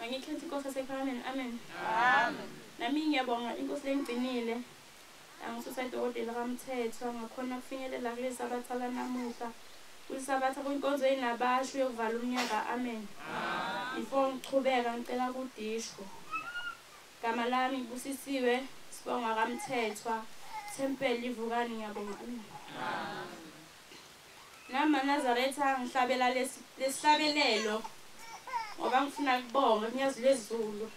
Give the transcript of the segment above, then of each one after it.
Angikhethi inkosi yasePhalamende. Amen. Amen. Nami ngiyabonga inkosi lengcinile. Angisusa idokotela kaMthethwa ngakhona kufinyelela kulesi abathala namuhla. Kulisabatha kwinkonzo enabasho yokuvala umnyaka. Amen. Before ngichubeka ngicela kudisho. Gama lami busisiwe sibonga kaMthethwa. Tempele livukani ngiyabonga. Amen. Nama Nazaretha ngihlabela lesihlabelelo ngoba ngifuna kubonga kunyazi lezulu.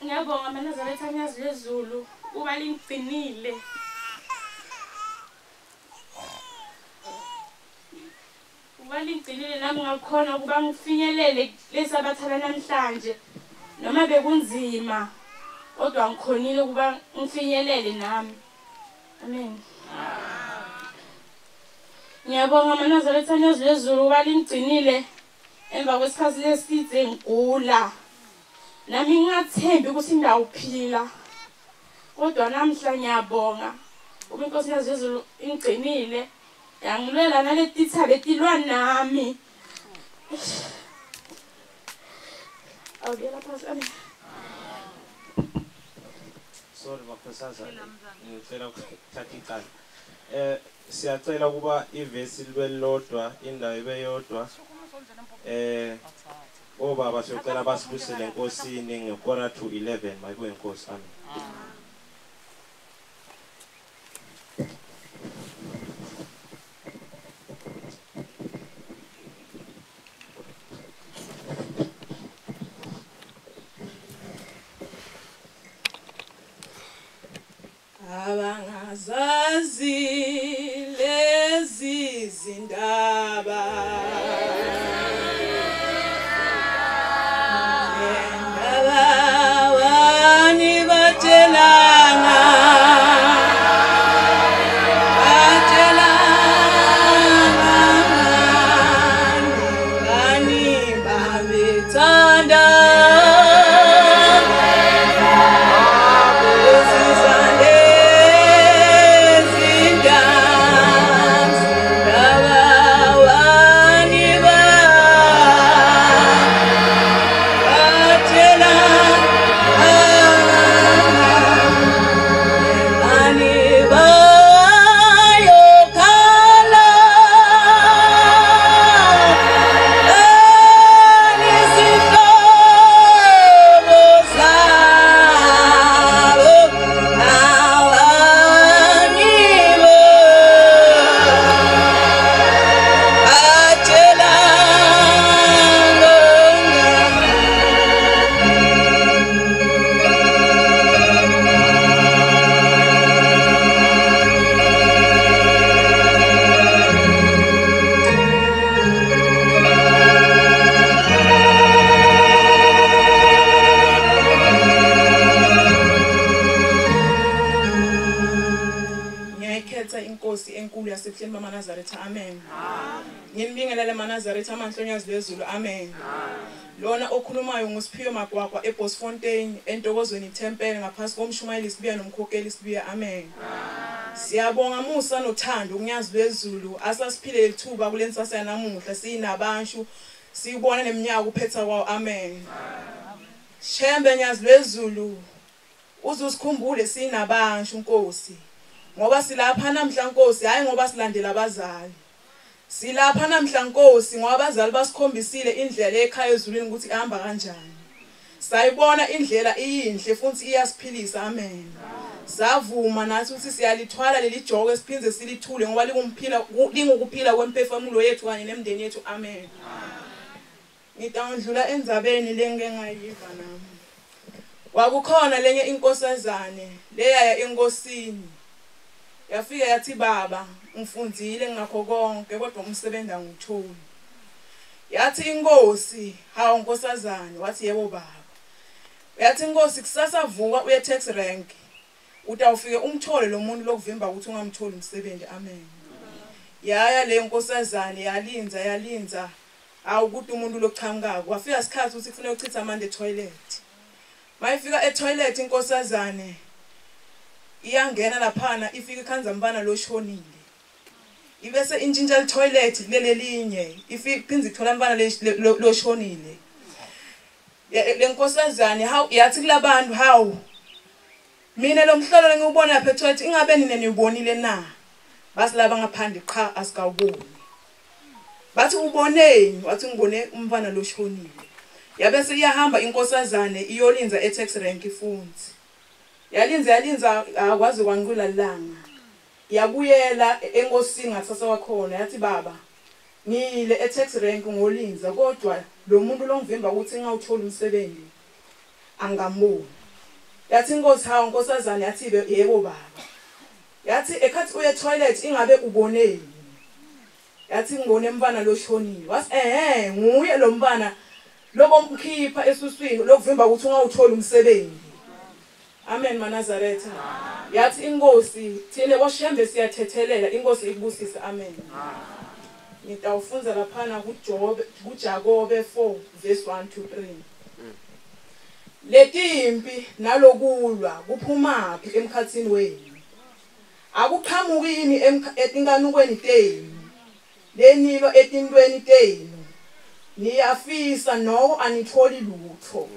Ngiyabonga Nazaretha kunyazi lezulu kuba lingcinile. Kuba lingcinile nami ngakhona kuba ngifinyelele lesabathala namhlanje noma bekunzima. Kodwa ngikhonile kuba ngifinyelele nami. Amen. Ngiyabonga Nazaretha kunyazi lezulu kuba lingcinile emva kwesikhathi leside ngigula. Nami ngingathembi ukuthi ngawuphila. Kodwa namhla ngiyabonga kuba inkosi yaZulu ingcinile yangilwela naletitha letilwa nami. Awuyela phasi. Amen. Sorry bafesaza ngicela ukuthatha icala. Siyacela kuba ivesi libe lodwa indawo ibe yodwa. Obaba siyocela basibusele enkosini ngekora to 11 mayibe inkosi. Amen. Abangazazi lezi zindaba Endaba wani batelana Bani babetanda Amen. Ngimbingelele Nazaretha amanhlonyazi lezulu. Amen. Lona okhulumayo nguSiphiwe Magwagwa eBosfontein entokozweni Tempele ngaphasi komshumayeli sibiya nomkhokheli sibiya. Amen. Siyabonga musa nothando kunyazi lezulu asasiphile lithuba kulensasa yanamuhla sinabantu siyibona neminyaka uphetha kwawo. Amen. Shembe nyazi lezulu uzusikhumbule sinabantu Nkosi ngoba silapha namhla Nkosi hayi ngoba silandela abazali. Silapha namhla Nkosi ngoba abazali basikhombisile indlela ekhaya ezulwini ukuthi ihamba kanjani. Sayibona indlela iyinhle futhi iyasiphilisa. Amen. Savuma nathi ukuthi siyalithwala leli joko esiphinze silithule ngoba lingukuphila kwemphefumulo yethu kanye nemndeni yethu. Amen. Ngidawudlula endzabeni lengeke ngayiva nami. Kwakukhona lenye inkosazane leyaya enkosini. Yafika yathi baba ngifundile ngakho konke kodwa umsebenzi angitholi. Yathi inkosi hawu nkosazane wathi yebo baba. Yathi inkosi kusasa vuka uye tax rank utawufike umthole lo muntu lokuvimba ukuthi ungamtholi umsebenzi. Amen. Yaya le nkosazane yalinza awukuthi umuntu lokuchamukaka wafika isikhathi ukuthi kufanele uchitha amande toilet. Mayifika etoilet inkosazane iyangena laphana ifika ikhanza mbana loshonile. ibese intshintsha toilet lele linye iphindze ithola mfana loshonile lenkosazane how yathi kulabantu how mina lo mhlolo lengiubona lapha toilet ingabe nina nibonile na basi laba ngaphandle qha asikawuboni bathi uboneni wathi ngibone umfana loshonile yabese iyahamba inkosazane iyolinza e-tax rank ifunzi yalinza akwazi kwanqula langa yabuyela enkosini ngathasa wakhona yathi baba ngile e-tax rank ngolinza kodwa lo muntu longivimba ukuthi ngawuthola umsebenzi angamboni yathi inkosi hawo nkosazane yathi yebo baba yathi ekhathi uye toilet ingabe uboneni yathi ngibone mfana loshonile wasi nguye lo mfana lobomkhipha esuswini lokuvimba ukuthi ungawuthola umsebenzi amen manazaretha yathi inkosi thina kwashembe siyathethelela inkosi ikubusise amen ngitawufunza laphana kuJakobe 4 verse 1 to 3 letimpi nalokulwa kuphumaphi emkhathini wenu akuqhamukini etinkanukweni tenu lenilo etintweni tenu niyafisa no anitholi lutho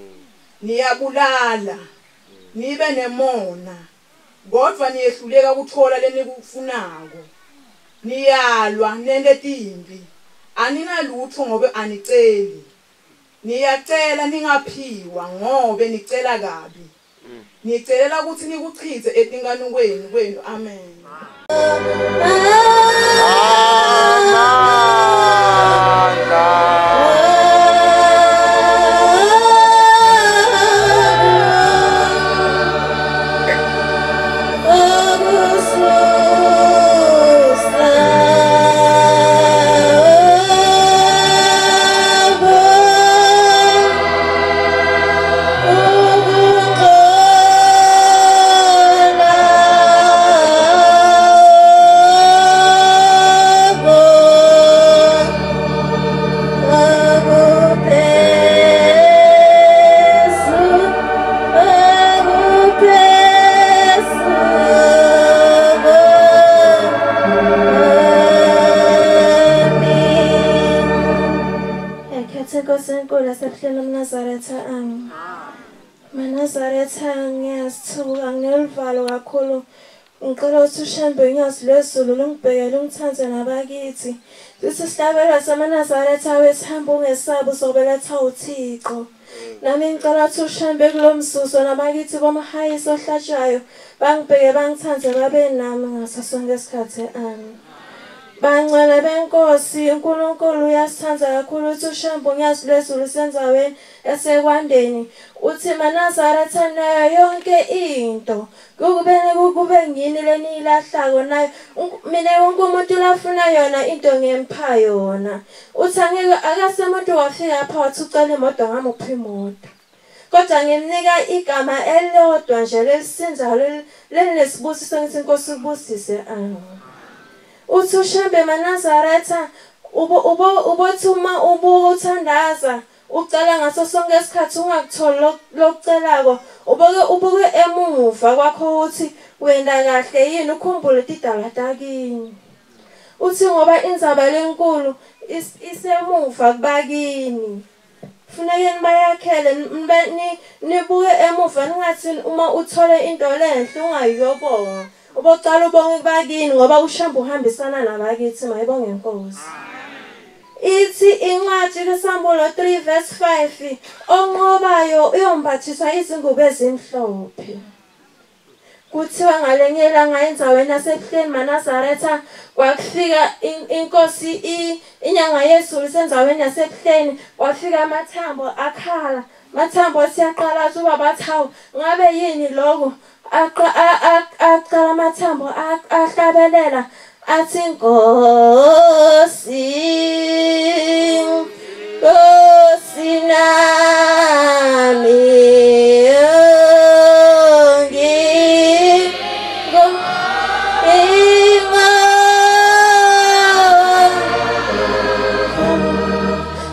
niyabulala nibe nemona kodwa niyehluleka ukuthola lenikufunako niyalwa neletimpi aninalutho ngobe aniceli niyacela ningaphiwa ngobe nicela kabi nicelela ukuthi nikuchithe etinkanukweni kwenu amen Manazaretha ngiyasithuka ngineluvalo kakhulu ngicela ukuthi ushambe unyazi lwezulu lungibhekele ungithanze nabakithi sithi sihlabelwa samanazaretha wethamba ungesabi uzobeletha uThixo nami ngicela ukuthi ushambe kulomzuzu nabakithi bomhayisi ohlatshwayo bangibheke bangithanze babe nami ngaso sonke isikhathi Bangcwele benkosi uNkulunkulu uyasithanda kakhulu ukuthi ushambe unyazi lwezulu senzaweni esekwandeni uthi manazaretha nayo yonke into kube ngini lenilahlako nayo mina wonke umuntu lafuna yona into ngempha yona uthi angeke akasemuntu wafika apha wathi ucela imoto ngamuphi imoto kodwa ngimnika igama elilodwa nje lesisinzayo lesibusiso ngithi inkosi ubusise uthi ushambe manazaretha ubothuma ubuthandaza ucela ngaso sonke isikhathi ungakutholi lokucelako ubuke emuva kwakho uthi wenda kahle yini ukhumbule tidala takini uthi ngoba inzaba lenkulu isemuva kubakini kufanele nibayakhele nibuke emuva ningathi uma uthole into lenhle ungayiyobonga ubocala ubonge kubakini ngoba ushamba uhambisana nabakithi mayibonge inkosi ithi incwadi kaSamuel 3 verse 5 onqobayo uyombathiswa izingubo ezimhlophe kuthiwa ngalenyela ngayenzaweni yasebuhleni manazaretha kwakufika inkosi inyanga yezulu senzaweni yasebuhleni kwafika amathambo akhala mathambo siyaqala uba bathawu ngabe yini lokho aqala amathambo ahlabelela athi Nkosi nami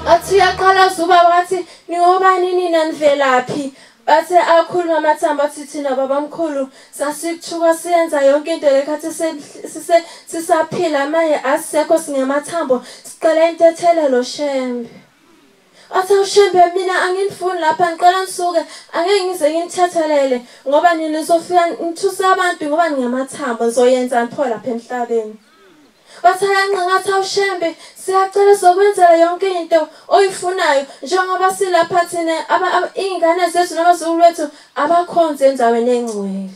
athi uyaqala uba wathi ningobani nina nivelaphi Bathe akhuluma amathambo athi thina babamkhulu sasikuthuka siyenza yonke into lekhathi sisaphila manje asisekho singamathambo sicela into ethelelo Shembe. Athi uShembe mina angifuni lapha ngicela ngisuke angeke ngize nginithathelele ngoba nina nizofika ngithusa abantu ngoba ngingamathambo ngizoyenza mpho lapha emhlabeni. Bathaya ngathi uShembe siyacela sokwenzela yonke into oyifunayo njengoba silapha thina ingane zethu nabazulu bethu abakhonze endaweni engcwele.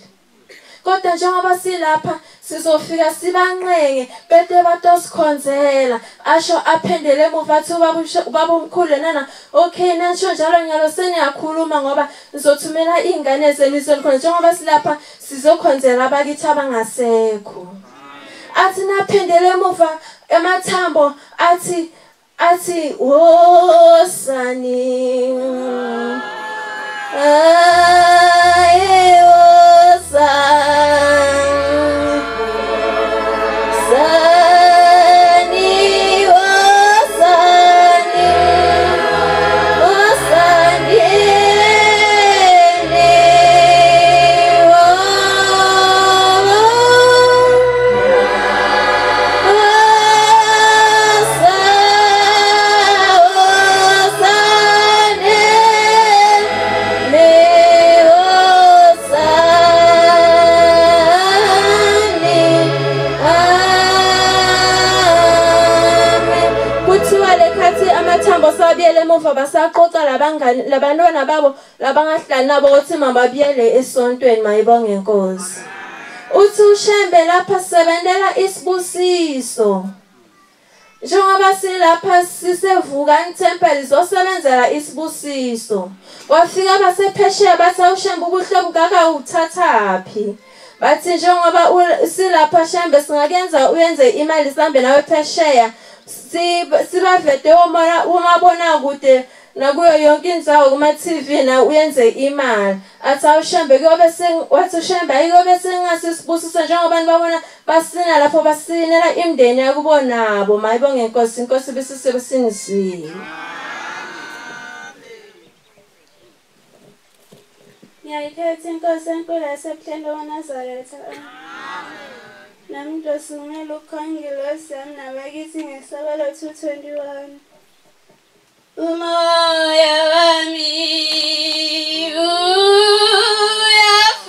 Kodwa njengoba silapha sizofika sibanqenge bede batosikhonzela asho aphendele emuva athi ubaba omkhulu nana okay nansho njalo nyalo seniyakhuluma ngoba nizothumela izingane zenu izonikhona njengoba silapha sizokhonzela abakithi abangasekho. Athi naphendele emuva emathambo athi wosani basaqoqa labantwana babo labangahlali nabo ukuthi mababiyele esontweni mayibonge inkosi. Uthi uShembe lapha sebenzela isibusiso. Njengoba silapha sisevuka iTemple izosebenzela isibusiso. Wafika basephesheya bathi uShembe ubuhle bungaka uthathaphi. Bathi njengoba silapha Shembe singakenza uyenze imali sihambe nawe phesheya. Sibavete umabona kude nakuyo yonke indzawo kuma TV na uyenze imali. Athi uShembe kuyobe wathi uShembe ayiyobe sengasisibusiso njengoba abantu babona basina lapho basinela imndeni yakubonabo mayibonge inkosi inkosi bisisebesinisiwe. Ngiyayikhetha inkosi enkulu yasebuhlelo waNazaretha. Nami ndosungela ukhangelosi yami nabakithi ngesabelo 2:21. Umoya wami uyafuma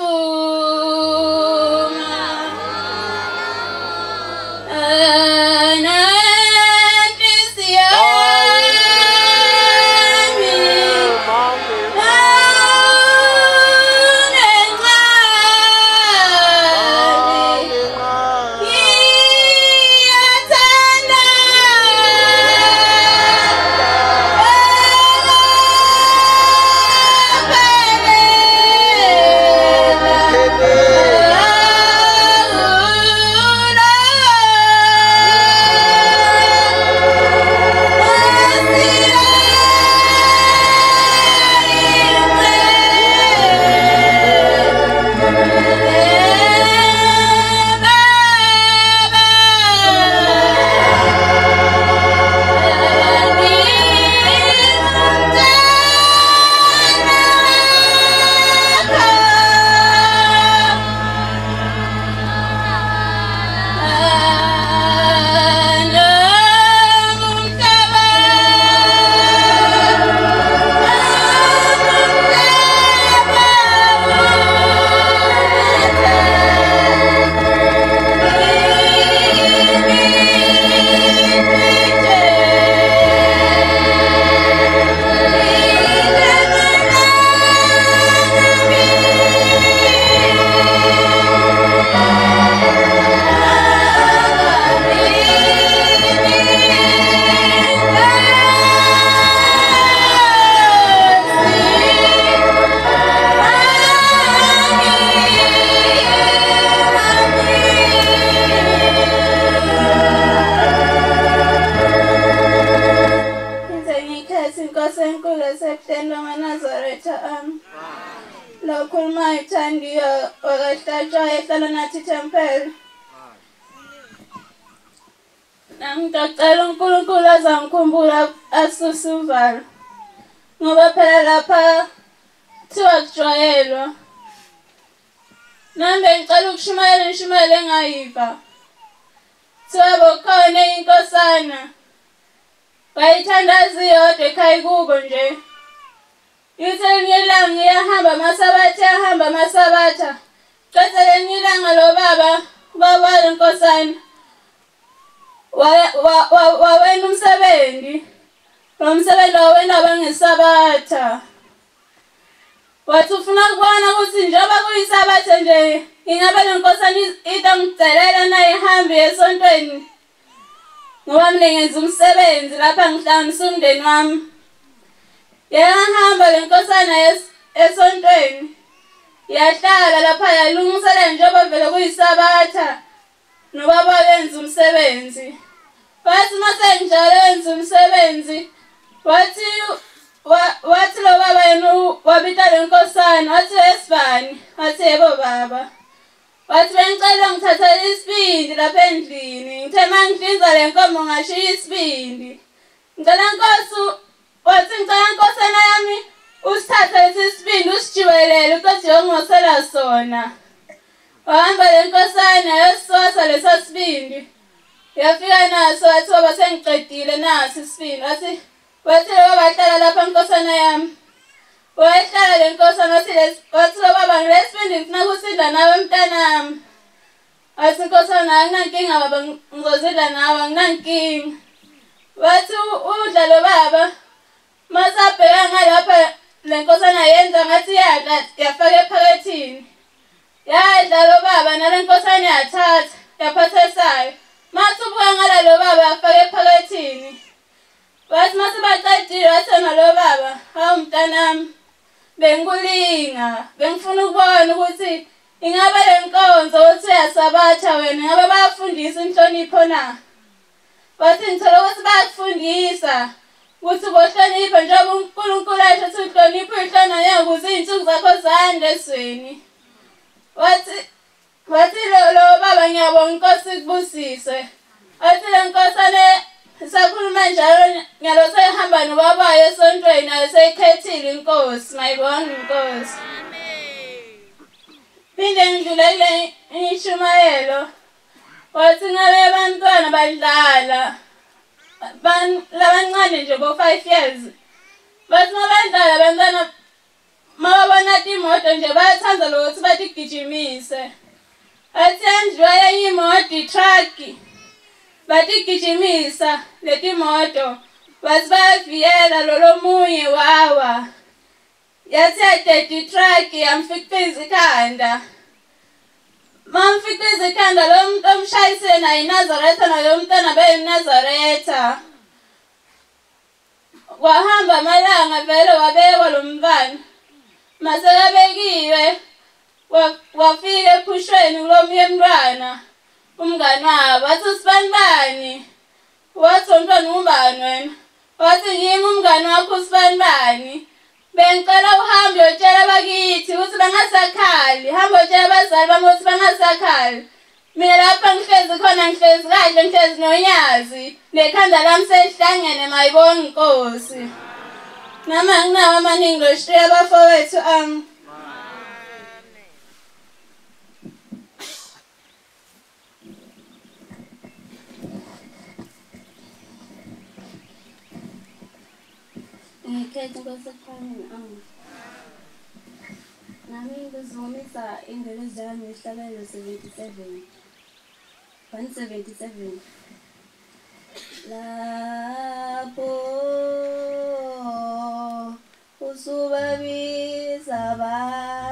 Temple. Ngicela uNkulunkulu azangikhumbula asusuvala ngoba phela lapha kuthiwa kujwayelwa. Nami bengicela ukushumayela engayiva. Kuthiwa bokhona inkosana. Bayithandaza iyodwa ekhaya kubo nje. Yithi elinye ilanga ngiyahamba amasabatha. Qetha elinye ilanga lo baba lenkosana. Wawena umsebenzi. Lo msebenzi wawena bangesabatha. Wathi ufuna ukubona ukuthi njengoba kuyisabatha nje ingabe lenkosana itangicela naye ihambe esontweni. Ngoba mina ngenza umsebenzi lapha ngihlanganisa umndeni wami. Yahamba lenkosana esontweni. Yahlala lapha yalungisela njengoba vele kuyisabatha. Nobaba wenza umsebenzi. Wathi mase njalo wenza umsebenzi. Wathi lo baba yena wabita lenkosana. Wathi wesibani. Wathi yebo baba. Wathi bengicela ngithatha isibindi lapha endlini. Ngithe mangihlinza le nkomo ngashiya isibindi. Ngicela Nkosi, wathi ngicela Nkosana yami usithathe lesi sibindi usijiwelele ukuthi yongosela sona. Wahamba lenkosana yasisosa leso sibindi. Yafika naso wathi baba sengiqedile naso isibindi. Wathi lo baba hlala lapha Nkosana yami. Wayehlala lenkosana wathi lo baba ngilesibindi ngifuna ukusidla nawe mntanami. Wathi Nkosana anginankinga baba ngizozidla nawe anginankinga. Wathi udla lo baba masabheka ngalapha lenkosana yenza ngathi yafaka ephakethini. Yadla lo baba nalenkosana yathatha yaphatha esayo. Mathi ubuka ngala lo baba yafaka ephakethini. Wathi mase baqedile wathena lo baba, hawu mntanami. Bengikulinga, bengifuna ukubona ukuthi ingabe lenkonzo uthi uyasabatha wena ingabe bayafundisa inhlonipho na. Wathi ngithola ukuthi bayakufundisa ukuthi bohloniphe njengoba uNkulunkulu asho ukuthi uhloniphe ihlonanya ukuze izinsuku zakho zande esweni. Wathi lo baba ngiyabonga Inkosi kubusise. Wathi lenkosana sakhuluma njalo ngalo sehamba nobabayo esontweni naye seyikhethile Inkosi. Mayibonge Inkosi. Phinde ngidlulele ishumayelo. Wathi ngabe abantwana badlala. Labancane nje bo 5 years. Bathi mabadlala abantwana mababona imoto nje bayathanda ukuthi batigijimise. Athi andlwaya imoto itruck. Batigijimisa leti moto. Bathi bayaviyela lo munye wawa. Yathi atete itruck yamfikiza ikhanda. Mamfikiza ikhanda lo muntu omshayisile naye iNazaretha naye umntana beyiNazaretha. Wahamba amalanga vele wabekwa lo mntwana. Mase kabekiwe wafika ephushweni kulomunye umntwana umngani wabo. Wathi usibanibani? Wathi umntwana ungubani wena? Wathi ngimi umngani wakho usibanibani. Bengicela uhambe uyotshela abakithi ukuthi bangasakhali. Hamba uyotshela abazali bami ukuthi bangasakhali. Mina lapha ngihlezi khona ngihlezi kahle ngihlezi nonyazi. Nekhanda lami selihlangene mayibonge Inkosi. Nami anginawo amaningi ngoshiya abafowethu ami. Ngikhetha Inkosi ekufanele ami. Nami ngizomisa ingcwele yami ihlabelo 77. 177. Lapho usubabiza abanye.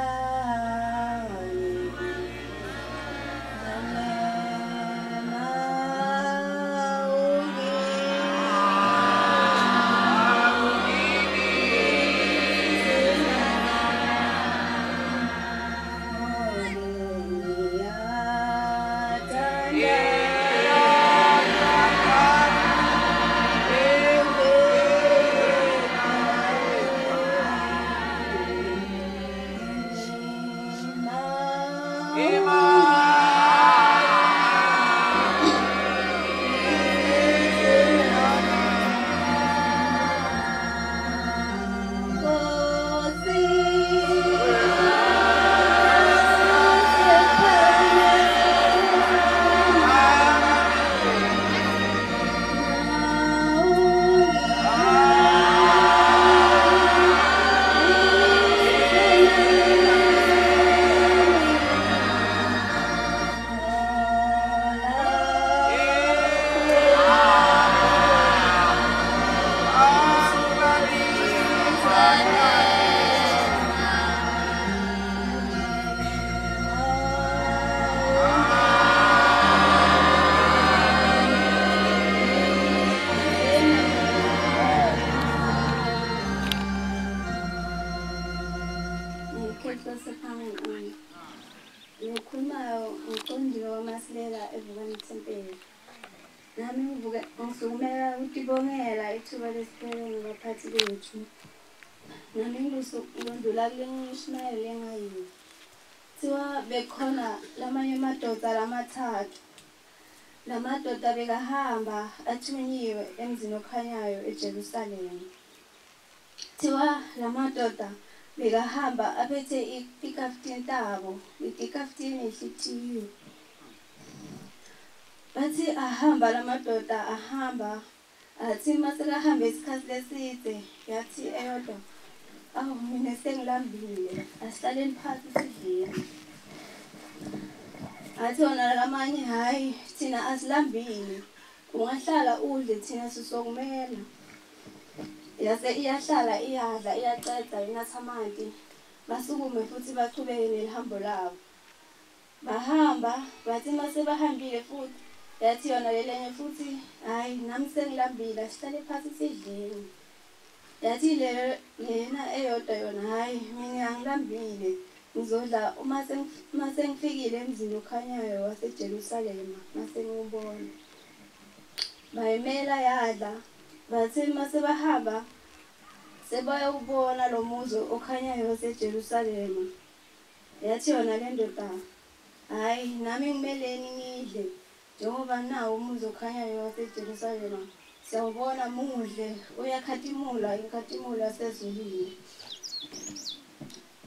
Inkonzo wamasilela evukani thempeli. Nami ngisukumela ukutibongela ithuba lesiphelele ngabaphathi bethu. Nami ngizondlula kule ngishumayelo lengayiyo. Kuthiwa bekhona lamanye amadoda lamathathu. La madoda bekahamba athunyiwe emzini okhanyayo eJerusalema. Kuthiwa la madoda bekahamba aphethe ikafutini tabo, ikafutini ehlithiwe. Bathi ahamba la madoda ahamba, athi masekahambe isikhathi leside, yathi eyodwa, awu mina sengilambile, asihlaleni phansi sidlile. Athi wona lamanye hayi thina asilambile, ungahlala udle thina sizokumela. Yase iyahlala iyadla iyaceda inatha amanti, basukume futhi baqhubeke nelihambo labo. Bahamba bathi mase bahambile futhi, yathi yona lelenye futhi hayi nami sengilambile asihlale phansi sidleni. Yathi lena eyodwa yona hayi mina angilambile, ngizodla uma sengifikile emzini okhanyayo waseJerusalema mase ngibona. Bayimela yadla, bathi mase bahamba sebayobona lo muzi okhanyayo waseJerusalema. Yathi yona le ndoda hayi nami ngimeleni ngidle njengoba nawo umuzi okhanyayo waseJerusalema siyawubona muhle uyakhathimula inkathimulo yasezulwini.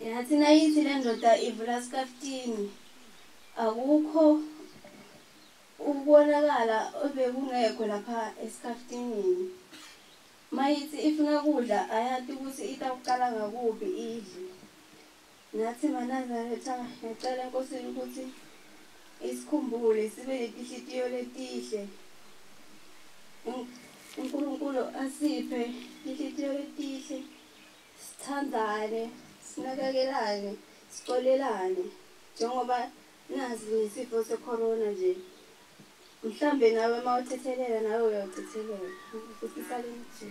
Yathi nayithi le ndoda ivula isikafutini akukho ukubonakala obekungekho lapha esikaftinini. Mayithi ifuna kudla ayathi ukuthi itawuqala ngakuphi idle. Nathi maNazaretha ngicela enkosini ukuthi isikhumbule sibe netinhliziyo letihle. uNkulunkulu asiphe inhliziyo letihle, sithandane, sinakekelane, sixolelane njengoba nazi nesifo secorona nje. Mhlambe nawe mawuthethelela nawe uyathethelela futhi sale nje.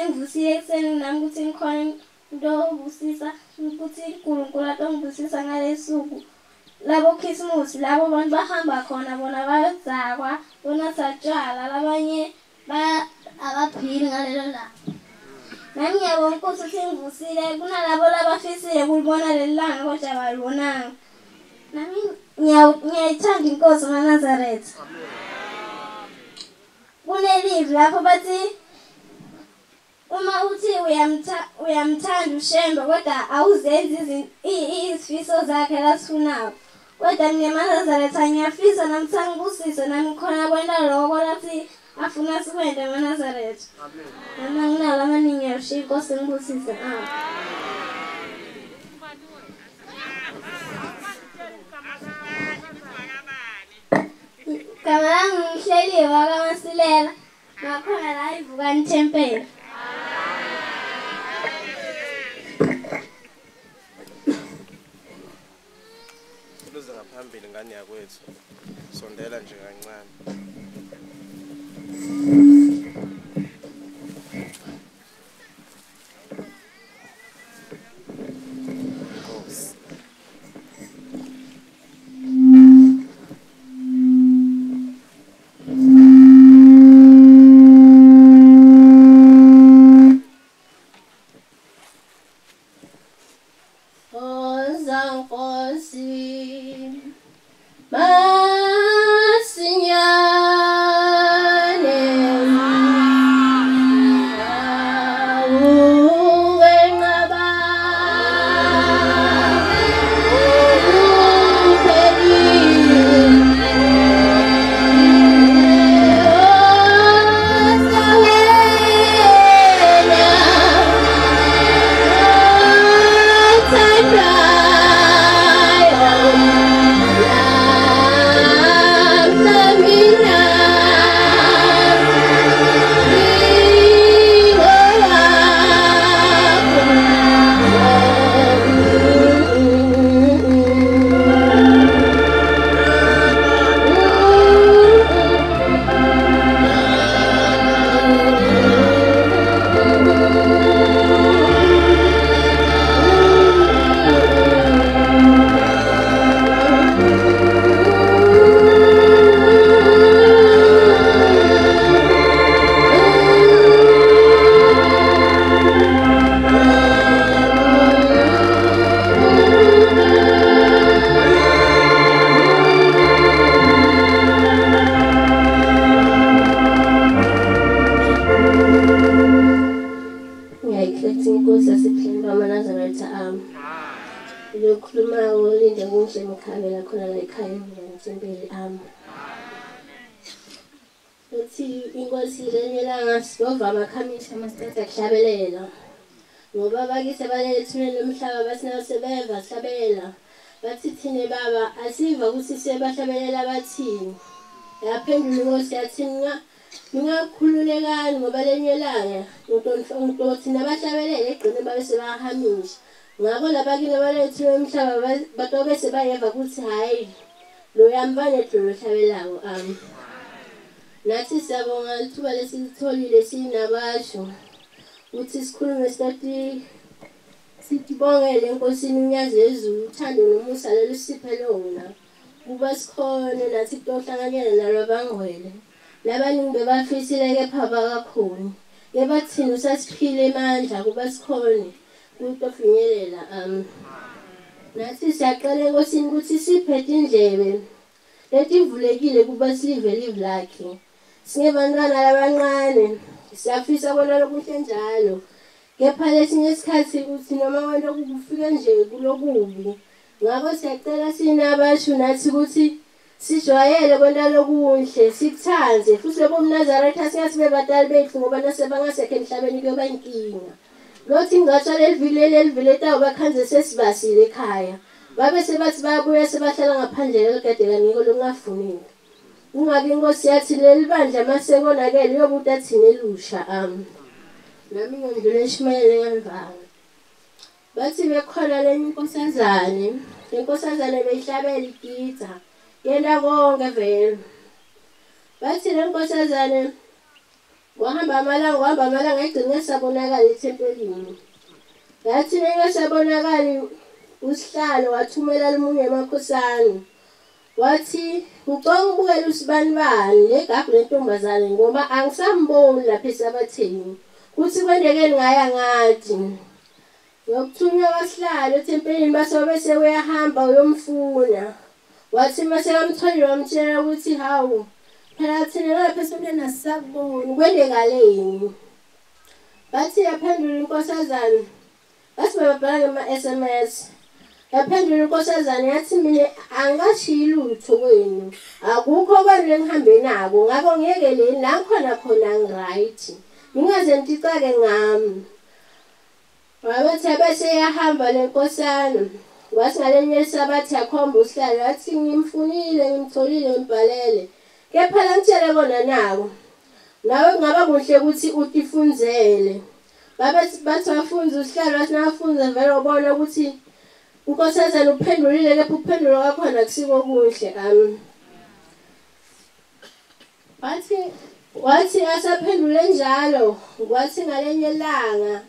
sengivusile ekuseni nami ukuthi ngikhona into obusisa ukuthi uNkulunkulu atongibusisa ngalesuku labo Christmas labo bantu bahamba khona bona bayozakwa bona satshwala labanye abaphili ngalelo langa nami ngiyabonga ukuthi sengivusile kunalabo labafisile kulibona lelanga kodwa abalibonanga nami ngiyayithanda inkosi kaNazaretha kunelive lapho bathi uma uthi uyamthanda ushembe kodwa awuzenzi izifiso zakhe lasifunayo kodwa mina kaNazaretha ngiyafisa namthanga ngibusise nami khona kwenta lokho lathi afuna sikwende kaNazaretha amen nami nginalo amaningi yashiya inkosi ngibusise Kama langu ngihleliwe kaMasilela ngakhona la ivukani thempeli Luze ngaphambili ngani yakwethu sondela nje kancane Hlabelela ngoba bakise balethulele umhlaba bathi nasebeva hlabela bathi thine baba asiva ukuthi sebahlabelela bathini yaphendula inkosi yathi ningakhululekani ngoba lenyelanga ngizothi nabahlabelele egcine babe sebahamisha ngakho labakile balethulele umhlaba batobe sebayeva ukuthi hayi lo yambane lo hlabelayo nathi siyabonga ithuba lesitholile sinabasho uthi sikhulume sibongele enkosini unyazi ezulu uthando nomusa lelusiphe lona kuba sikhona nathi kuhlanganyela nalabangwele labaningi bebafisile kepha bakakhona kebathini usasiphile emandla kuba sikhona kutofinyelela nathi siyaqala enkosini ukuthi siphethe indlebe letivulekile kuba silive live lakhe singebantwana labancane siyafisa bona lokuhle njalo kepha lesinye isikhathi ukuthi noma wena kufike nje kulokubi ngakho siyacela sinabasho nathi ukuthi sijwayele kwenta lokuhle sikuthande futhi lobo mNazaretha singasibe badali bethu ngoba nasebangasekho emhlabeni kuyoba inkinga lothi ngatsha lelivile tawo bakhanze sesibasile ekhaya babe sebathi bayabuya sebahlala ngaphandle legadela ngiko longafunile ungabe inkosi yathi lelibandla masekonakele yobuthi athine elusha nami ngondlule eshimayele ngemvanga bathi bekhona lenye inkosazane beyihlabela igitha yena konke vele bathi le nkosazane wahamba amalanga egcine sabonakala ethempelini. Yathi nengasabonakali usihlalo wathumela limunye emakhosana. Wathi ucela ubukele usibanibani legagu lentombazane ngoba angisamboni lapha esabatheni. Kuthi kwendekeni ngaya ngathi ngokuthunywa kwasihlalo ethempelini base uyahamba uyomfuna. Wathi mase bamtholile wamtshela ukuthi hawu phela thina lapha esontweni asisakuboni kwendekaleni. Bathi yaphendula inkosazana. Bathi babhala ngama-SMS. Yaphendula inkosazana yathi mina angashiyi lutho kwenu. Akukho kwenu engihambe nako ngakho ngiyekeleni la ngikhona khona ngiright. Ningaze nticake ngami. Wabathi abese yahamba le nkosana. Wathi ngalenye isabathi yakhomba usihlalo wathi ngimfunile ngimtholile ngibhalele. Kepha la ngitshele kona nako. Nawe kungaba kuhle ukuthi utifunzele. Bathi wafunza usihlalo wathi nafunza vele ubona ukuthi unkosazana uphendulile kepha ukuphendula kwakhona kusiko kuhle. Wathi asaphendule njalo wathi ngalenye ilanga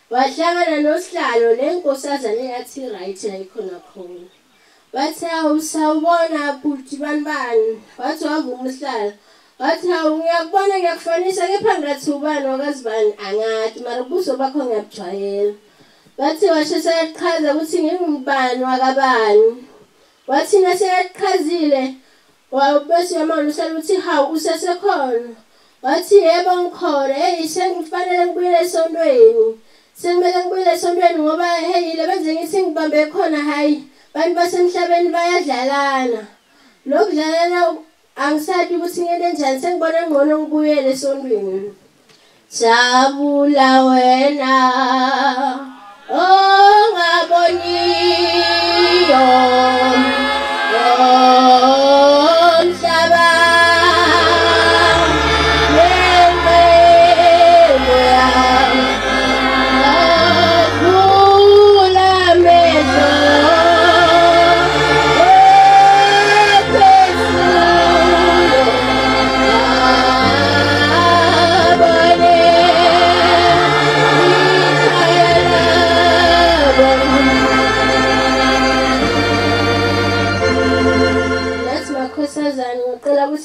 wahlangana nosihlalo lenkosazana yathi right la ikhona khona. Wathi awusawubona bhuti banibani. Wathi wavuma usihlalo. Wathi hawu ngiyakubona ngiyakufanisa kepha ngathi ubani wakazibani angathi mara kubuso bakho ngiyabujwayela. Wathi washesa yachaza ukuthi ngingubani wakabani. Wathi naseyachazile wabese yamona usihlalo ukuthi hawu usesekhona. Wathi yebo ngikhona sengifanele ngibuyele esontweni. Sengimele ngibuyele esontweni ngoba le benze ngithi ngibambe khona hayi bantu basemhlabeni bayadlalana. Lokudlalana angisathi ukuthi ngene njani sengibona ngcono ngibuyele esontweni. Jabula wena ongaboniyo omhlaba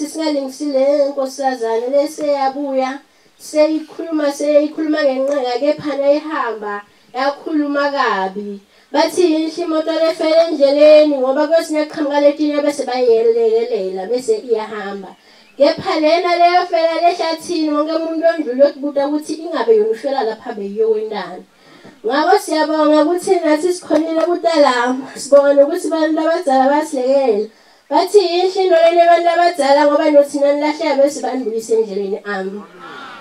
singalingisile inkosazana leseyabuya seyikhuluma ngenqeka kepha nayihamba yakhuluma kabi. Bathi inhle imoto lefele endleleni ngoba kwesinye iqhamuka letinye bese bayelekelela bese iyahamba. Kepha lena leyo fela lehlathini wonke umuntu ondlule ukubuta ukuthi ingabe yona ufela lapha beyiyokwendana. Ngakho siyabonga ukuthi nathi sikhonile kutala sibonga nokuthi abantu abadala basilekelela. Bathi inhle into lena abantu abadala ngoba nothina nilahleka bese bandlulise endleleni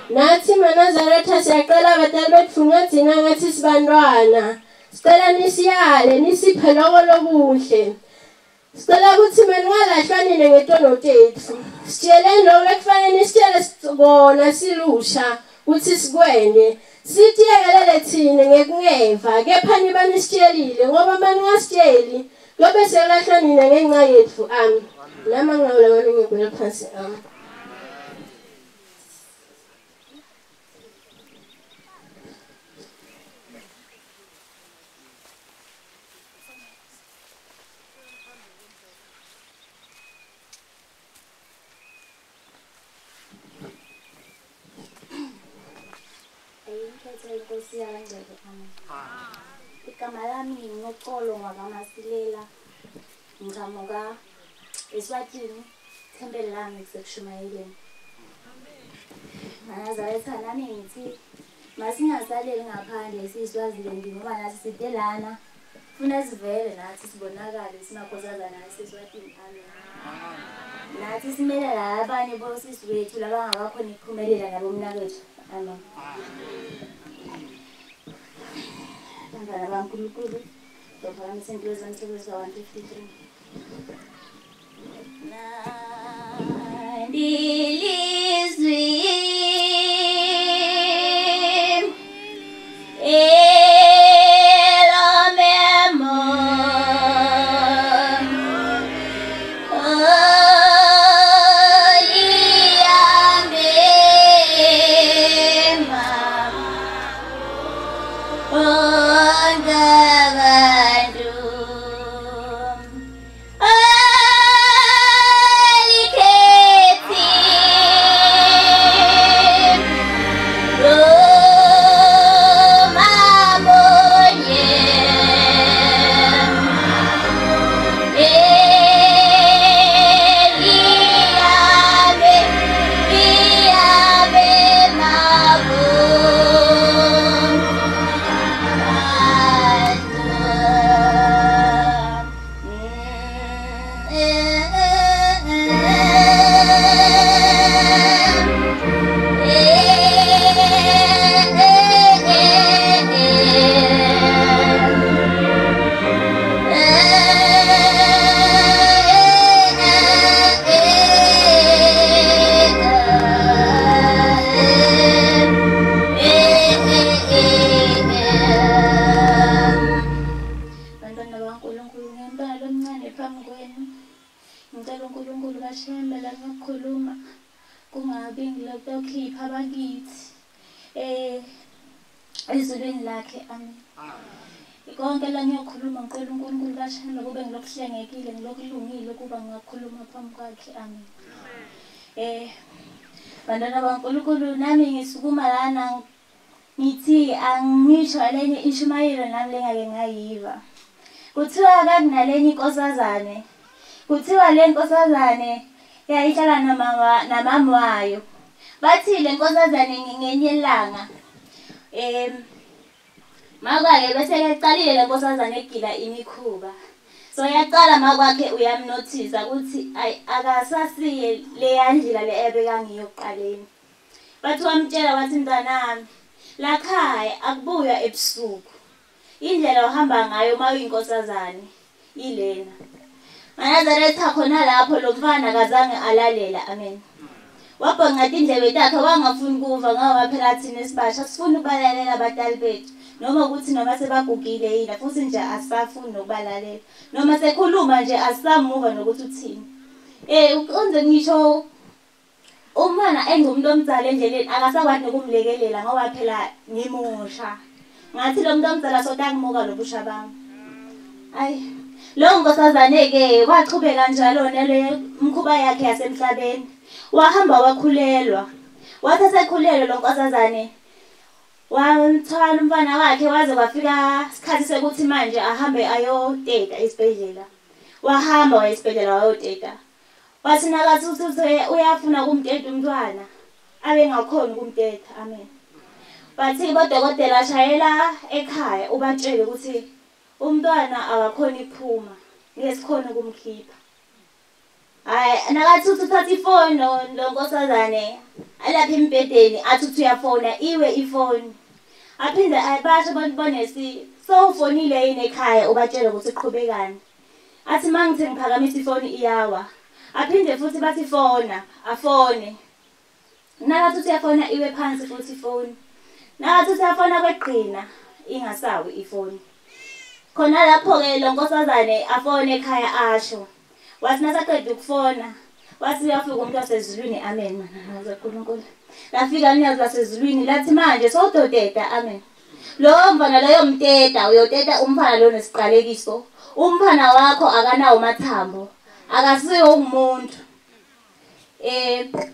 nathi maNazaretha siyaqala abadala bethu ngathina ngathi sibantwana. Sicela nisiyale nisiphe lokho lokuhle. Sicela ukuthi mina ngalahlwa nini ngetono tethu. Sitshele lokho ekufanele nisitshele sibona silusha ukuthi sikwende. Sithi yekelele thina ngekungeva kepha niba nisitshelile ngoba manje ngasitsheli lobe selahlwa nina ngenxa yethu nama ngawula manje ngibuyela phansi igama lami ngoxolo ngakamasilela ngiqhamuka eSwatini thempeli lami kusekushumayeleni. Nazaretha nami ngithi masingasaleli ngaphandle siyiswazile ngoba nathi sidelana funa sivele nathi sibonakale simakhosazana eSwatini. Nathi simele labanye bosisi wethu labangakakhona ikuphumelela nabomnakethu. Amen. Bantwana baNkulunkulu ngiphakamisa impilo zami sebeza 153. Nandilizwi Shembe la ngikhuluma kungabi ngilokukhipha abakithi ezulwini lakhe amen. Konke la ngiyokhuluma ngicela uNkulunkulu kaShembe kube ngilokuhlengekile ngilokulungile kuba ngingakhuluma phambi kwakhe amen. Bantwana baNkulunkulu nami ngisukuma lana ngithi angisho lenye ishumayelo nami lengake ngayiva. Kuthiwa kakunalenye inkosazane. Kuthiwa le nkosazane yayihlala namama wayo. Bathi le nkosazane ngenye ilanga makwake bese yaqalile le nkosazane egila imikhuba. So yaqala makwakhe uyamnothisa ukuthi akasasiye le yandlela le ebeka ngiyoqaleni. Bathi wamtshela wathi mntanami la khaya akubuya ebusuku. Indlela ohamba ngayo mawuyinkosazane ilena. Manazaretha khona lapho lo mfana kazange alalela amen. Wabhonga indlebe yakhe wangafuni kuva ngoba phela thina esibasha sifuna ukubalalela abadali bethu noma ukuthi noma sebagugile yini futhi nje asifuni nokubalalela noma sekhuluma nje asisamuva nokuthi uthini. Ukonze ngisho umntwana engumuntu omzala endleleni akasakwazi nokumlekelela ngoba phela ngimusha. Ngathi lo muntu omzala soda ngimuka lobusha bami. Lo nkosazane ke waqhubeka njalo nale mkhuba yakhe yasemhlabeni. Wahamba wakhulelwa. Wathi sekhulelwe lo nkosazane wamthwala umfana wakhe waze kwafika isikhathi sekuthi manje ahambe ayoteta esibhedlela. Wahamba waya esibhedlela wayoteta. Wathi nakathi uyafuna kumteta umntwana abe ngakhona kumteta amen. Bathi bodokotela shayela ekhaya ubatshele ukuthi umntwana akakhona iphuma ngesikhona kumkhipha. Nakathi uthatha ifoni lo nkosazane alapha embedeni athi uyafona iwe ifoni. Aphinde abasho abantu bonesi so ufonile yini ekhaya ubatshele ukuthi iqhubekani. Athi mangithi ngiphakamisa ifoni iyawa. Aphinde futhi bathi fona afone. Nakathi uyafona iwe phansi futhi ifoni. Nakathi uyafona kweqhina ingasawi ifoni. Khona lapho ke lo nkosazane afone ekhaya asho. Wathi nasaqeda ukufona wathi uyafika umuntu wasezulwini amen mana nazoNkulunkulu. Lafika unyazo lasezulwini lathi manje sododeta amen. Lo mfana loyo mteta uyoteta umfana lo nesiqalekiso. Umfana wakho akanawo mathambo. Akasiyo umuntu.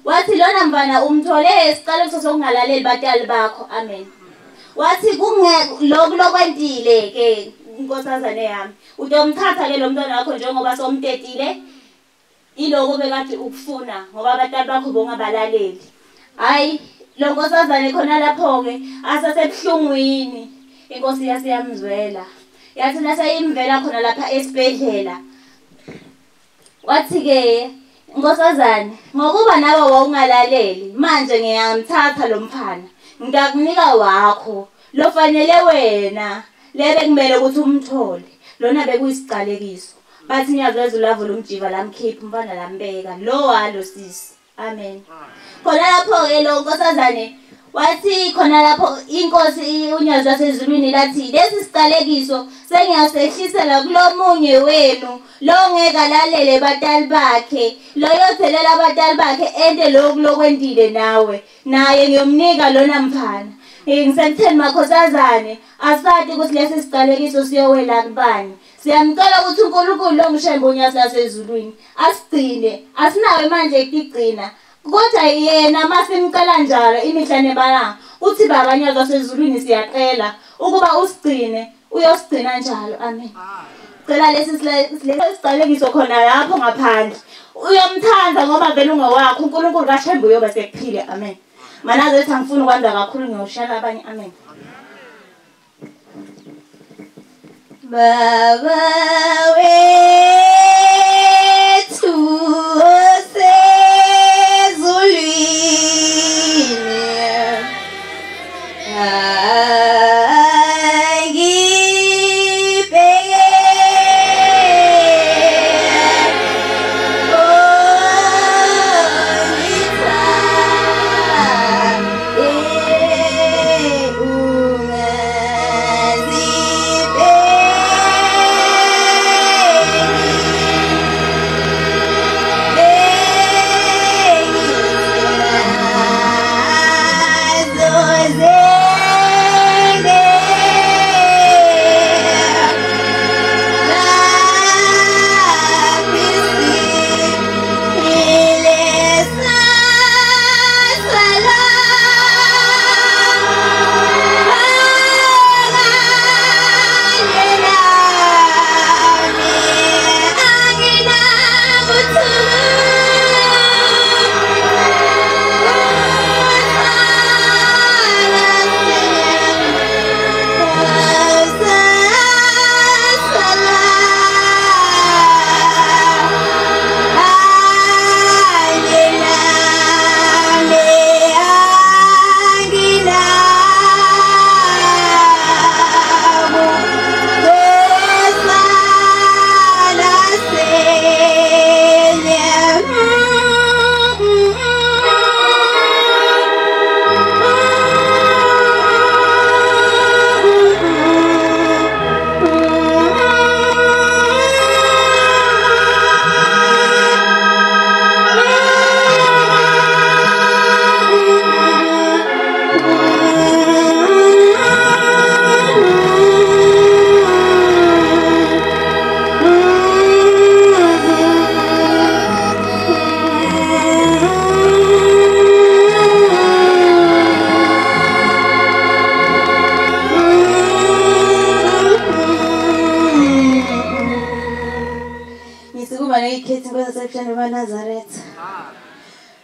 Wathi lona mfana umthole esiqalekiso sokungalaleli batali bakho amen. Wathi lokwentile ke inkosazane yami. Utomthatha ke lo mntwana wakho njengoba somtetile. Iloko bekade ukufuna ngoba abatali bakho bongabalaleli. Hayi lo nkosazane khona lapho ke asasebuhlungwini. Inkosi yasiyamzwela. Yathi naseyimvela khona lapha esibhedlela. Wathi ke nkosazane ngokuba nawe wawungalaleli manje ngiyamthatha lo mfana. Ngiyakunika wakho lo fanele wena lebe kumele ukuthi umthole. Lona bekuyisiqalekiso. Bathi niyazwe ulavula umjiva lamkhipha umfana lambeka lo walo sisi amen. Khona lapho ke lo nkosazane wathi khona lapho inkosi unyazo wasezulwini lathi lesi siqalekiso sengiyasehlisela kulomunye wenu lo ngeke alalele batali bakhe lo yothelela abatali bakhe ende lokwendile nawe naye ngiyomnika lona mfana. Ngisekutheni makhosazane asathi ukuthi lesi siqalekiso siyowela kubani. Siyamcela ukuthi uNkulunkulu lo ngishembe unyazo lasezulwini asigcine asinawe manje ekugcina. Kodwa yena masimcela njalo imihla nemalanga uthi baba nyazo lasezulwini siyacela ukuba usigcine uyosigcina njalo amen. Cela lesi siqalekiso khona lapho ngaphandle uyomthanda ngoba vele ungowakho uNkulunkulu kaShembe uyoba sekuphile amen. Manazo ethi angifuni ukwenza kakhulu ngiyoshela abanye amen. Baba wethu osezulwini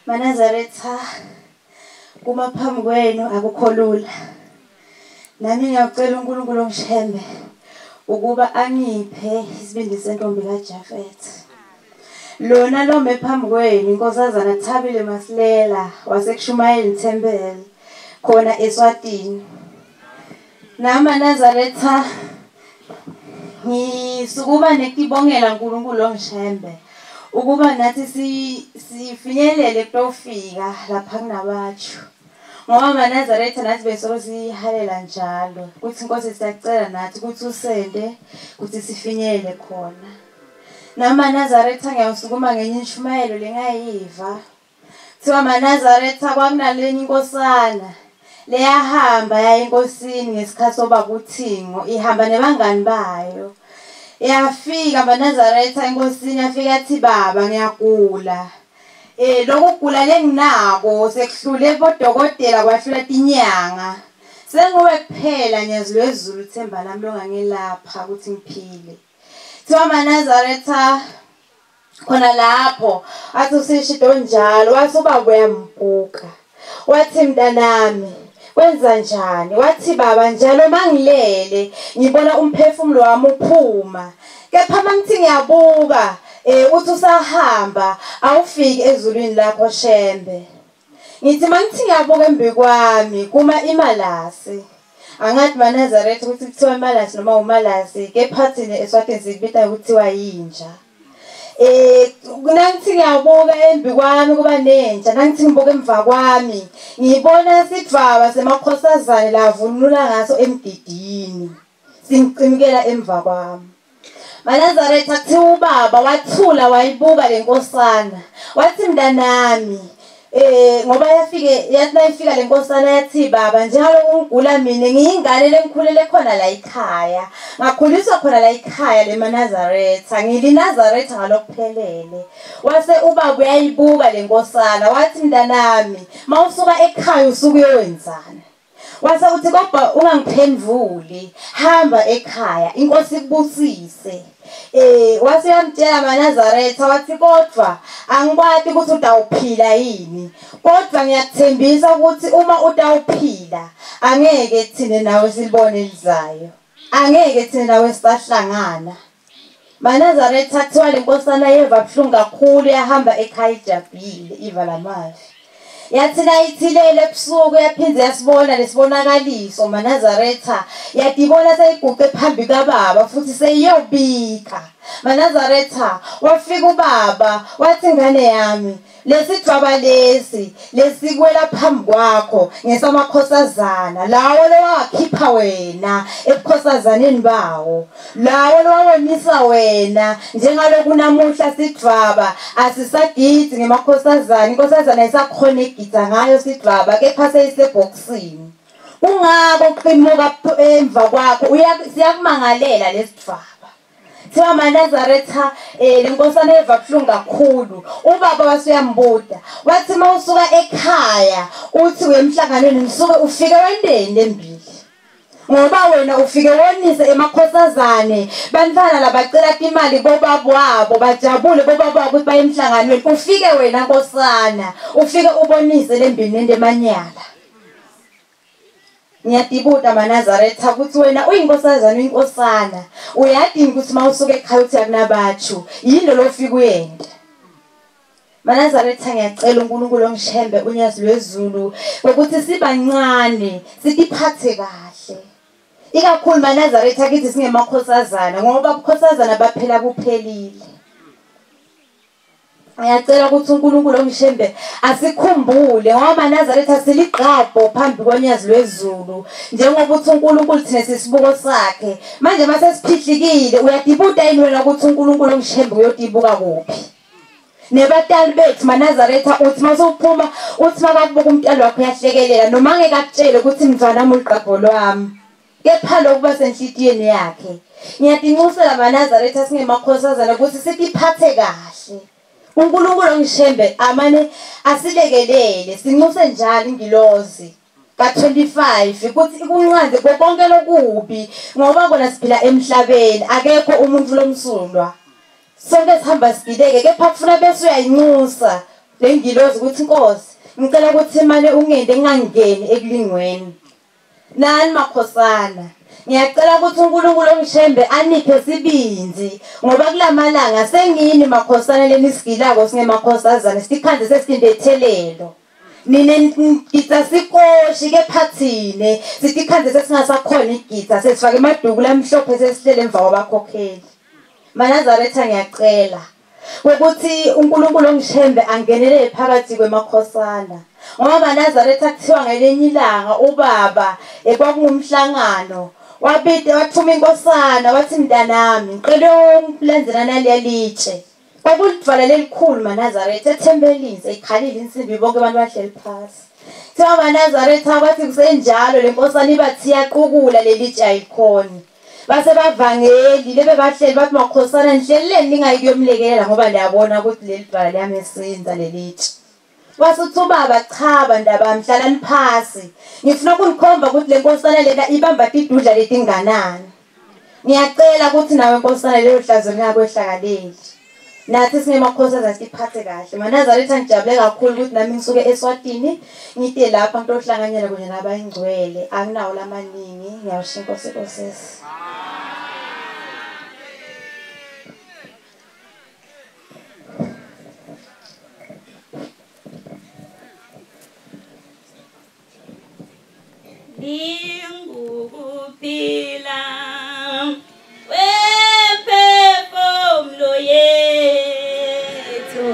Manazaretha kuma phambi kwenu akukho lula. Nami ngiyacela uNkulunkulu ongishembe ukuba angiphe isibindi sentombi kaJafet. Lona lo mephambi kwenu inkosazana Thabile Masilela wasekushumayeli Thembele khona eSwatini. Namanazaretha ngisukuba nekibongela uNkulunkulu ongishembe ukuba nathi sifinyelele kutofika lapha kunabatsho. Ngoba manazaretha nathi besolo sihalela njalo kuthi inkosi siyacela nathi ukuthi usende ukuthi sifinyelele khona. Namanazaretha ngiyasukuma ngenye inshumayelo lengayiva. Thiwa manazaretha kwakunalenye inkosana leyahamba yaya enkosini ngesikhathi soba kuthingo ihamba nebangani bayo. Yafika manazaretha enkosini yafika athi baba ngiyagula. Lokugula lenginako sekuhlule bodokotela kwahlula tinyanga. Senguwe kuphela nyazilwezulu themba lami longangelapha ukuthi ngiphile. Thiwa manazaretha khona lapho athi usishido njalo wathi ubaba uyambuka. Wathi mntanami wenza njani? Wathi baba njalo mangilele ngibona umphefumulo wami uphuma. Kepha mangithi ngiyabuka uthi usahamba awufiki ezulwini lakho Shembe. Ngithi mangithi ngiyabuka embi kwami kuma imalasi. Angathi manazaretha ukuthi kuthiwa imalasi noma umalasi kepha thina eSwatini sikubita ukuthiwa yentsha. Nangithi ngiyabuka embi kwami kuba nentsha nangithi ngibuka emva kwami ngibona sidvaba semakhosazane lavunula ngaso emgidini singcimikela emva kwami. Manazaretha kuthiwa ubaba wathula wayibuka lenkosana wathi mntanami ngoba yafika lenkosana yathi baba njalo ungigula mina ngiyingane lengikhulele khona la ekhaya ngakhuliswa khona la ekhaya leManazaretha ngilinazaretha ngalokuphelele. Wase ubaba uyayibuka lenkosana wathi mntanami mawusuka ekhaya usuku uyowenzana. Wase uthi kodwa ungangiphendvuli hamba ekhaya inkosi ikubusise. Wase yamtshela manazaretha wathi kodwa angikwati ukuthi utawuphila yini kodwa ngiyakuthembisa ukuthi uma utawuphila angeke thine nawe silibone lizayo angeke thine nawe sisahlangana. Manazaretha kuthiwa lenkosana yeva buhlungu kakhulu yahamba ekhaya ijabhile iva lamavi. Yathi nayithilele ebusuku yaphindze yasibona lesibonakaliso Manazaretha yatibona seyiguqe phambi kababa futhi seyiyobika. Manazaretha wafika ubaba wathi ngane yami lesidvaba lesikwela phambi kwakho ngesamakhosazana lawo lowakhipha wena ebukhosazaneni bawo lawo lowawonisa wena njengaloku namuhla sidvaba asisagidi ngemakhosazana inkosazana isakhona egidza ngayo sidvaba kepha seyisebhokisini. Kungako qimuka emva kwakho siyakumangalela lesidvaba. Thiwa manazaretha lenkosana eva buhlungu kakhulu. Ubaba wasuyambuda wathi mawusuka ekhaya uthi uyemhlanganweni nisuke ufike wendeni embili ngoba wena ufike wonise emakhosazane bantwana labacela imali bobaba wabo bajabule bobaba wabo baye emhlanganweni ufike wena nkosana ufike ubonise lembili nende manyala. Ngiyadibuda manazaretha ukuthi wena uyinkosazana uyinkosana uyadinga ukuthi mawusuke ekhaya uthi akunabatsho yini lo ufika uyenda. Manazaretha ngiyacela uNkulunkulu ongishembe unyazi lwezulu ukuthi sibancane sitiphathe kahle ikakhulu manazaretha kithi singemakhosazana ngoba ubukhosazana baphela kuphelile. Ngiyacela ukuthi uNkulunkulu ongishembe asikhumbule ngoba manazaretha siliqapho phambi konyazi lwezulu njengoba uthi uNkulunkulu thina sisibuko sakhe manje mase siphihlikile uyadibuda yini wena ukuthi uNkulunkulu ongishembe uyodibuka kuphi. Nebatali bethu manazaretha uthi masuphuma uthi makakubuka umntwana wakho uyahlekelela noma ngeke akutshele ukuthi mntwana wami uliqapho lwami kepha lokuba senhlitiyweni yakhe. Ngiyadinxusela manazaretha singemakhosazana ukuthi sitiphathe kahle. uNkulunkulu ongishembe amane asilekelele sinxuse njalo ingilozi ka25 ukuthi ikunqande konke lokubi ngoba kona siphila emhlabeni akekho umuntu lomsulwa sonke sihamba sigileke kepha kufuna bese uyayinxusa lengilozi ukuthi Nkosi ngicela ukuthi manje ungende ngingangeni ekulingweni nani makhosana ngiyacela ukuthi uNkulunkulu ongishembe aniphe sibinzi ngoba kulamalanga sengini makhosana lenisigilako singemakhosazana sikhande sesindethelelo nine ngitsa sikoshi ke phathine sikhande sesingasakhona igitsa sesifake emaduku lamhlophe sesihlele emva kwabakhokheli Manazaretha ngiyacela ukuthi uNkulunkulu ongishembe angenele phakathi kwemakhosana ngoba Manazaretha kuthiwa ngelinye ilanga ubaba kwakungumhlangano wabide wathuma inkosana wathi mntanami ngicela ukulenzela naliya litshe kwakulivala lelikhulu Manazaretha ethembelini seyikhalile insimbi bonke abantu bahleli phasi kuthiwa Manazaretha kwathi kusenjalo lenkosana ibathi yaqukula lelitshe ayikhona base bavangeli lebe bahleli bathi makhosana nihleleni ningayikuyomlekelela ngoba niyabona ukuthi leli bhala liyamesinza lelitshe wasuthi ubaba cha bandaba mhlalani phasi ngifuna ukunikhomba ukuthi lenkosana lena ibamba idudla letinganani ngiyacela ukuthi nawe inkosana leyo hlazo ngakwehlakaleli nathi singemakhosana siphathe kahle Manazaretha ngijabule kakhulu ukuthi nami ngisuke eSwatini ngide lapha ntohlanganyela kunye nabayingcwele anginawo lamaningi ngiyawushinka Nkosisi Lingukuphila wephefumulo yethu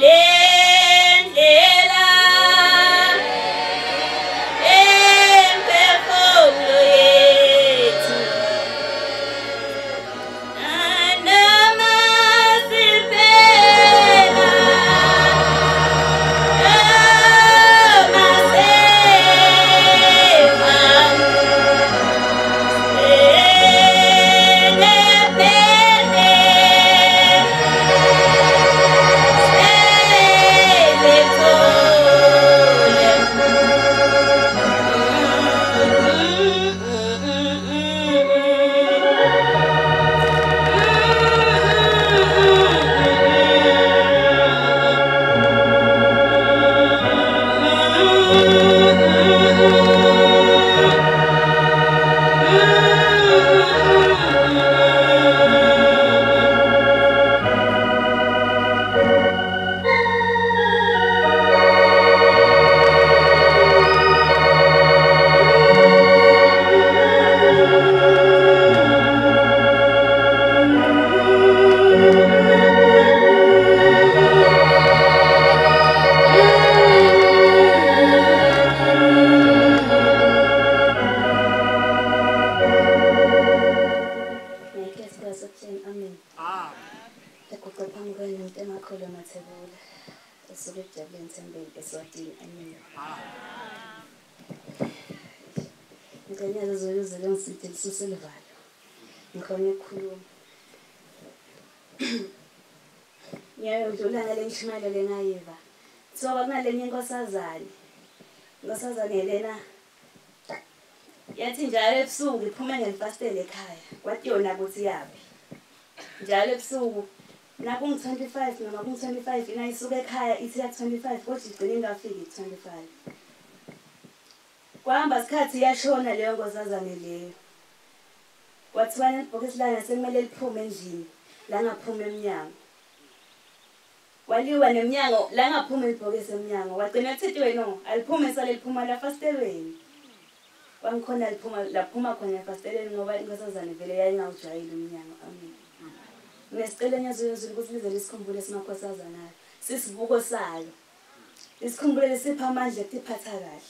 lendlela emphefumulo yethu anamasiphela Swatini amen. Ngikanyaka zoyuzela ngisithi lisuselevala. Ngikhona ukukhuluma. Ngiyadlula ngale ngishimala lengayiva. Soba kunalenye inkosazane. Inkosazane lena yathi njalo ebusuku iphume ngelifastela ekhaya. Kwathi yona ukuthi yapi. Njalo ebusuku naku 25 noma ku 25 ina isuka ekhaya ithi ya 25 kodwa igcine ingafiki 25. Kwahamba isikhathi yashona leyo nkosazane leyo. Kwathiwa nebhokisi lana sekumele liphume endlini la ngaphuma eminyango. Waliwa neminyango la ngaphuma ibhokisi eminyango wagcina ethi wena aliphume sale liphuma la fastelweni. Kwangikhona laphuma khona fastelweni ngoba inkosazane vele yayingawujwayeli umnyango. Amen. Nesicela nyazo ukuthi lize lisikhumbule simakhosazana sisibuko salo. Isikhumbule lesipha amandla ekuphatha kahle.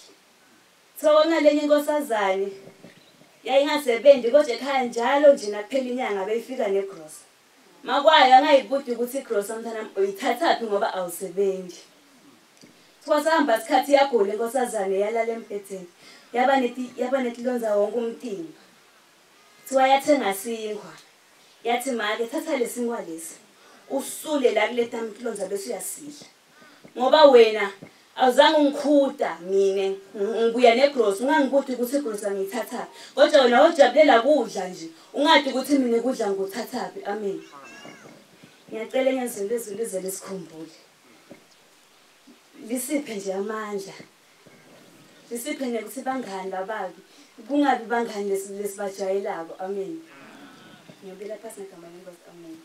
Sona lenye inkosazane yayingasebenzi kodwa ekhaya njalo nje nakuphela inyanga beyifika negross. Makwayo angayibudi ukuthi igross umntana uyithathaphi ngoba awusebenzi. Kwasahamba isikhathi yagula inkosazane yalala empetheni. Yaba netilonza wonke umtimba. Thiwa yathenga sinkwa. Yathi make thatha lesinkwa lesi. Usule la kuletha umtilonza bese uyasidla. Ngoba wena awuzange ungikhuda mina ngibuya negross ungangibuthi ukuthi igross angiyithatha. Kodwa wena wajabulela kudla nje. Ungathi ukuthi mina kudla ngikuthathaphi. Amen. Ngiyacela ngenziwe izinto izele sikhumbule. Lisiphe nje amandla. Lisiphe nekuthi bangani lababi. Kungabi bangani lesibajayelako. Amen. Ngiyobela phasi ngegama lenkosi. Amen.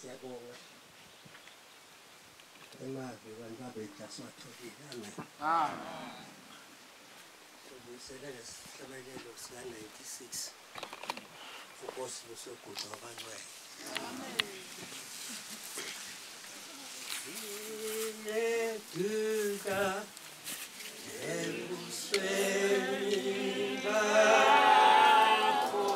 Siyabonga. Emavi abantu babetha siwathobile. Amen. Ubuyisela lesihlabelelo sika-96 uNkosi lusogudu wabanwele. Siyeduka ebusweni bakho.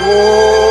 Oh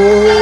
oh